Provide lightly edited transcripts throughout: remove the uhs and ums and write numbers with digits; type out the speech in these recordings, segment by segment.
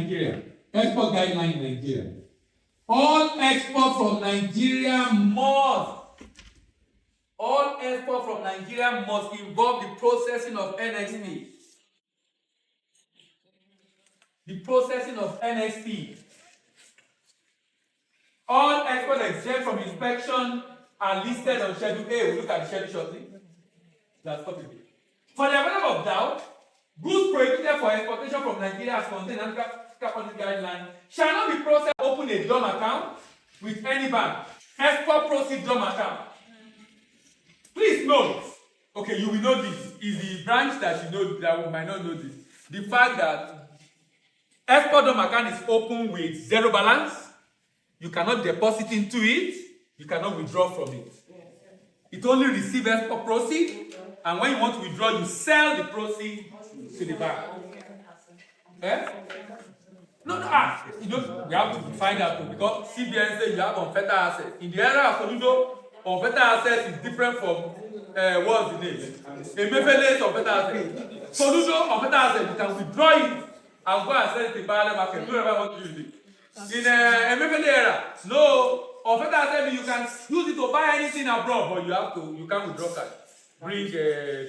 Nigeria. Export guideline in Nigeria. All export from Nigeria must involve the processing of NXP. The processing of NXP. All exports exempt from inspection are listed on Schedule A. We'll look at the schedule shortly. That's topic B. For the avoidance of doubt, goods prohibited for exportation from Nigeria as contained in Africa Policy Guideline shall not be processed. Open a DOM account with any bank. Export proceed DOM account. Please note, okay, you will know this. Is the branch that you know that we might not know this. The fact that export DOM account is open with zero balance. You cannot deposit into it. You cannot withdraw from it. It only receives export proceed, and when you want to withdraw, you sell the proceed to the bank. Eh? No, we have to find out because CBN says you have unfettered assets. In the area of Soludo, unfettered assets is different from what's the name? Emefiele is unfettered assets. Soludo, unfettered assets, you can withdraw it and go and sell it to the parallel market. Do whatever you want to use it. In Emefiele era, no, unfettered assets you can use it to buy anything abroad, but you can't withdraw cash. Bring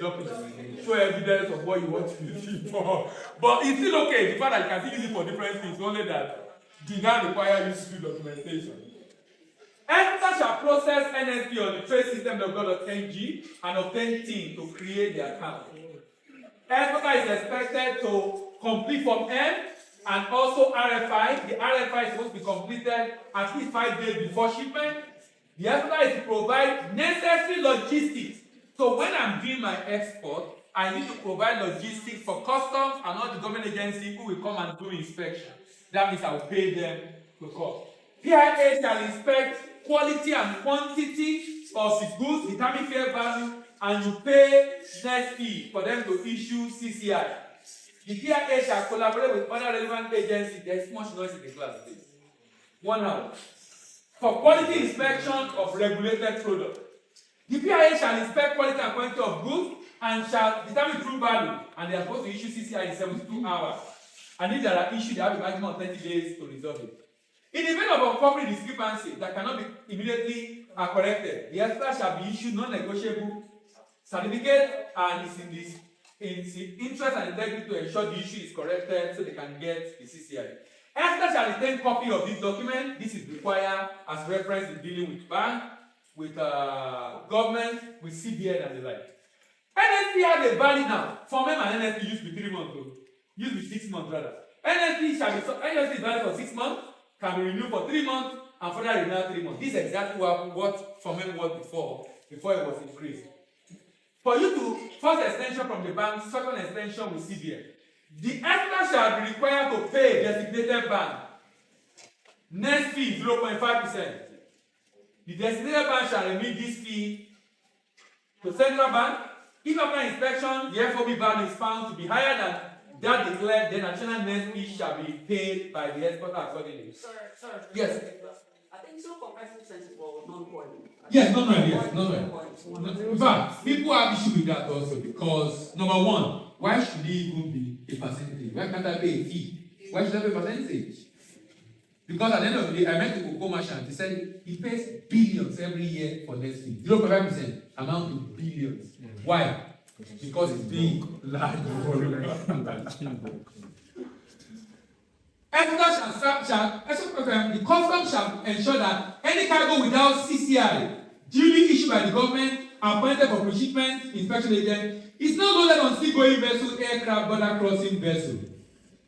documents, show evidence of what you want to use it for. But it's still okay. The fact that you can still use it for different things, only that do not require you to do documentation. Exporters shall process NSP on the trade system.gov.ng and obtain TIN to create the account. Exporter is expected to complete Form M and also RFI. The RFI is supposed to be completed at least 5 days before shipment. The exporter is to provide necessary logistics. So when I'm doing my export, I need to provide logistics for customs and all the government agencies who will come and do inspection. That means I will pay them to come. PIA shall inspect quality and quantity of the goods, determine fair value, and you pay next fee for them to issue CCI. The PIA shall collaborate with other relevant agencies. There is much noise in the class, please. 1 hour. For quality inspection of regulated products. The PIA shall inspect quality and quantity of goods and shall determine true value, and they are supposed to issue CCI in 72 hours. And if there are issues, they have a maximum of 30 days to resolve it. In the event of uncovered discrepancy that cannot be immediately corrected, the expert shall be issued non-negotiable certificate and is in the interest and integrity to ensure the issue is corrected so they can get the CCI. Expert shall retain copy of this document. This is required as reference in dealing with bank, with government, with CBN and the like. NSP has a valid now. For me, and NSP used to be 3 months ago. Used to be 6 months rather. NSP is valid for 6 months, can be renewed for 3 months, and further renewed 3 months. This is exactly what for me was before it was increased. For you to first extension from the bank, second extension with CBN. The expert shall be required to pay designated bank. Next fee 0.5%. The designated bank shall remit this fee to central bank. If after inspection the FOB value is found to be higher than that declared, then additional net fee shall be paid by the exporter accordingly. Sir. Yes. I think 0.5% for non-coin. Yes, non-coin. In fact, people have issue with that also because number one, why should it even be a percentage? Why can't I pay a fee? Why should I pay a percentage? Because at the end of the day, I met the Coco merchant. He said he pays billions every year for next fee. 0.5% amount to billions. Why? Because it's being large. The customs shall ensure that any cargo without CCI, duly issued by the government, appointed for pre-shipment inspection agent, is not loaded on seagoing vessels, aircraft, border crossing vessels.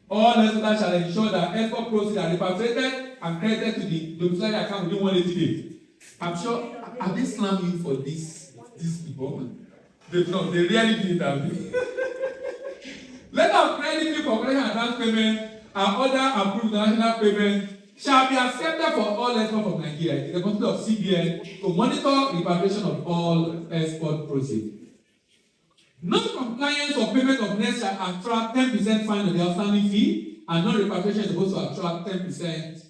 All exporters shall ensure that export proceeds are repatriated and credited to the domiciliary account within 180 days. I'm sure, have they slammed you for this people? They really did it. Letter of credit for collection advance payment and other approved national payment shall be accepted for all exports from Nigeria. It is the responsibility of CBN to monitor repatriation of all export proceeds. Non-compliance or payment of net shall attract 10% fine on the outstanding fee, and non-repatriation is supposed to attract 10%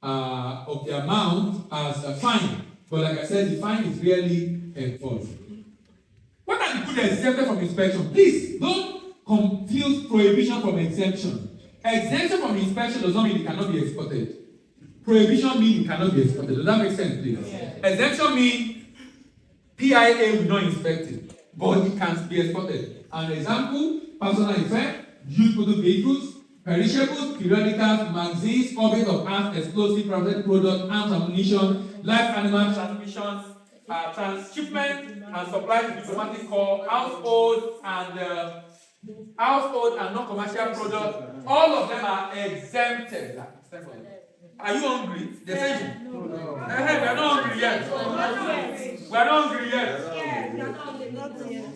of the amount as a fine. But like I said, the fine is really enforced. What are the goods exempted from inspection? Please don't confuse prohibition from exemption. Exemption from inspection does not mean it cannot be exported. Prohibition means it cannot be exported. Does that make sense, please? Yeah. Exemption means PIA will not inspect it, but it can be exported. An example, personal effect, used motor vehicles, perishables, periodicals, magazines, objects of arms, explosive, private products, arms, ammunition, live animal transmissions, transshipment and supply to diplomatic corps, household and non-commercial products. All of them are exempted. Are you hungry? They say no. We are not hungry yet. We are not hungry yet.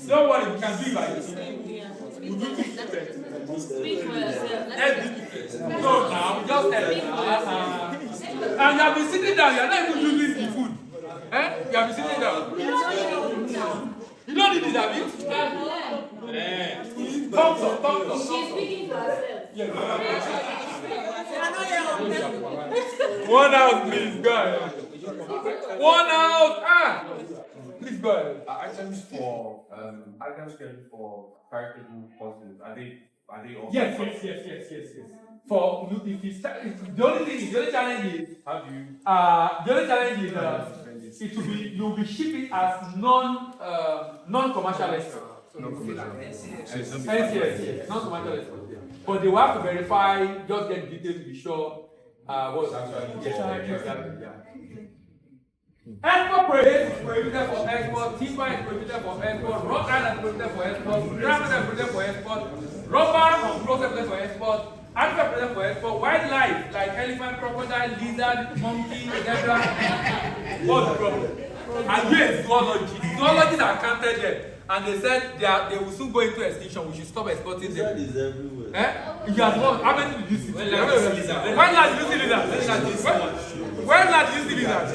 Don't worry, we can do it by yourself. We'll do 2 Speak for yourself. Let's do 2 No, now, just tell me. And you have been sitting down, you are not even using the food. You have been sitting down. You don't need it, have you? Thumbs up. She's speaking for herself. One out, please, go ahead. One out. Please go ahead. Items for charitable causes, are they also? Yes. For you, if you start, the only challenge is it will be you will be shipping as non-commercial export. NCS, non-commercial export. But they will have to verify, just get details to be sure what's actually. Export prohibited for export, timber is prohibited for export, rock iron is prohibited for export, gravel is prohibited for export, rubber and clothes is prohibited for export, animal is prohibited for export, wildlife like elephant, crocodile, lizard, monkey, etc. What's the problem? And yes, zoology. Zoologists are counted there. And they said they will soon go into extinction. We should stop exporting them. Is everywhere. You have what? How many did you see? When did you see lizard? When did you see lizard?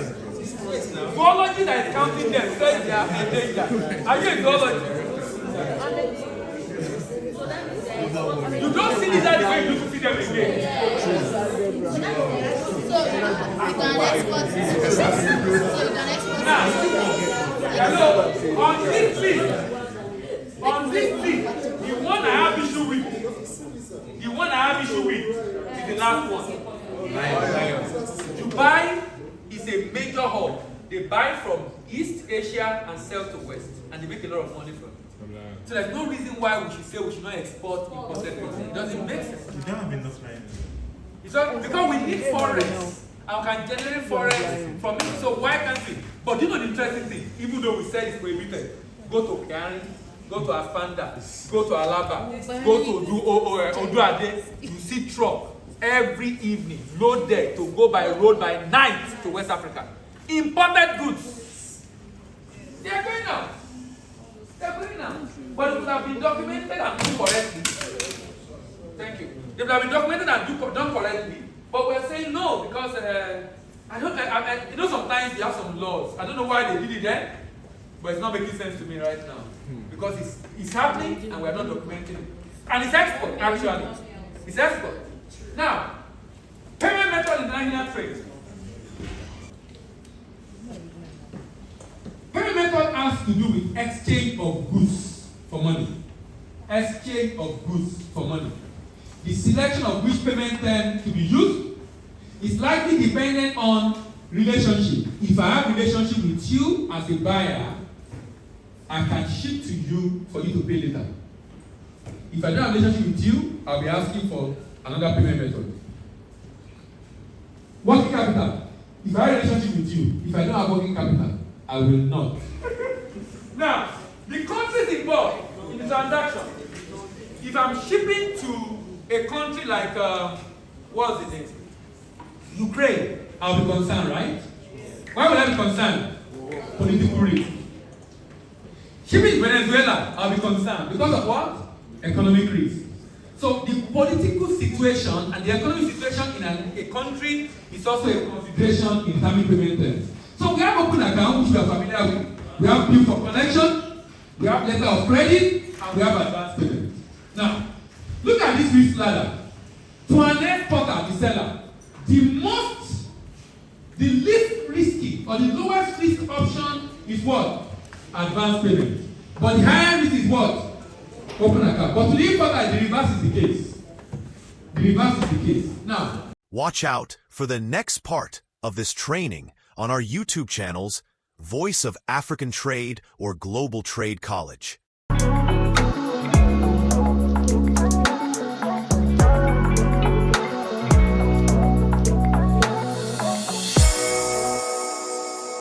Zoology that is counting them says they are endangered. Are you a zoologist? You don't see lizard the way you used to see them again. So you can export. Now, so on this list, the one I have issue with is the last one. Dubai is a major hub. They buy from East Asia and sell to West, and they make a lot of money from it. So there's no reason why we should say we should not export imported goods. It doesn't make sense. We don't have enough right now. Because we need forex. And can generate forex from it. So why can't we? But you know the interesting thing, even though we said it's prohibited, go to Kari, go to Aspanda, go to Alaba, go to Oduade, you see truck every evening loaded to go by road by night to West Africa. Imported goods. They are going now. But it would have been documented and done correctly. Thank you. They would have been documented and done correctly. But we're saying no because you know sometimes they have some laws. I don't know why they did it then, but it's not making sense to me right now because it's happening and we're not documenting it. And it's export actually. It's export. Now, payment method in international trade. Payment method has to do with exchange of goods for money. Exchange of goods for money. The selection of which payment term to be used is likely dependent on relationship. If I have relationship with you as a buyer, I can ship to you for you to pay later. If I don't have relationship with you, I'll be asking for another payment method. Working capital. If I have relationship with you, if I don't have working capital, I will not. Now, the countries involved in the transaction. If I'm shipping to a country like, what's the name? Ukraine, I'll be concerned, right? Why would I be concerned? Political risk. Shipping to Venezuela, I'll be concerned. Because of what? Economic risk. So the political situation and the economic situation in a country is also a consideration in determining payment terms. So we have open account, which we are familiar with. We have bill for collection, we have letter of credit, and we have advance payment. Now, look at this risk ladder. To an exporter, the seller, the least risky or the lowest risk option is what? Advance payment. But the higher risk is what? Open account. But to the importer, the reverse is the case. The reverse is the case. Now, Watch out for the next part of this training on our YouTube channels, Voice of African Trade or Global Trade College.